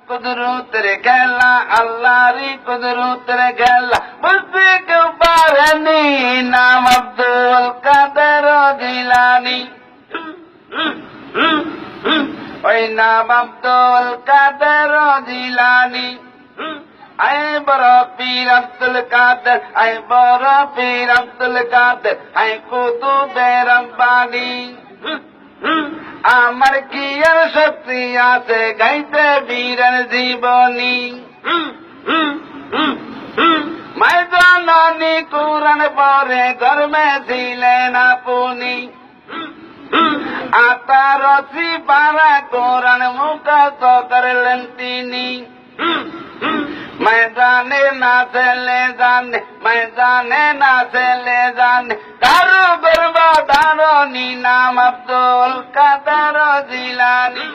কুদরতের খেলা, আল্লাহরই কুদরতের খেলা, বুঝতে কেউ পারেনি নাম আব্দুল কাদের জিলানী। ওই নাম আব্দুল কাদের জিলানী। আয় বড় পীর আব্দুল কাদের, আয় বড় পীর আব্দুল কাদের, আয় কুতুবে রব্বানী। আমার কি আর শক্তি আছে গাইতে বীরের জীবনী। মাই জননী কুরআন পড়ে গর্মে ছিলেন আপনি। আতার পারা কোরআন মুখস্থ করলেন তিনি। मैदाने ना चले जाने, मैदाने ना चले जाने, कारो बर्बादारो नी नाम अब्दुल कादर जिलानी।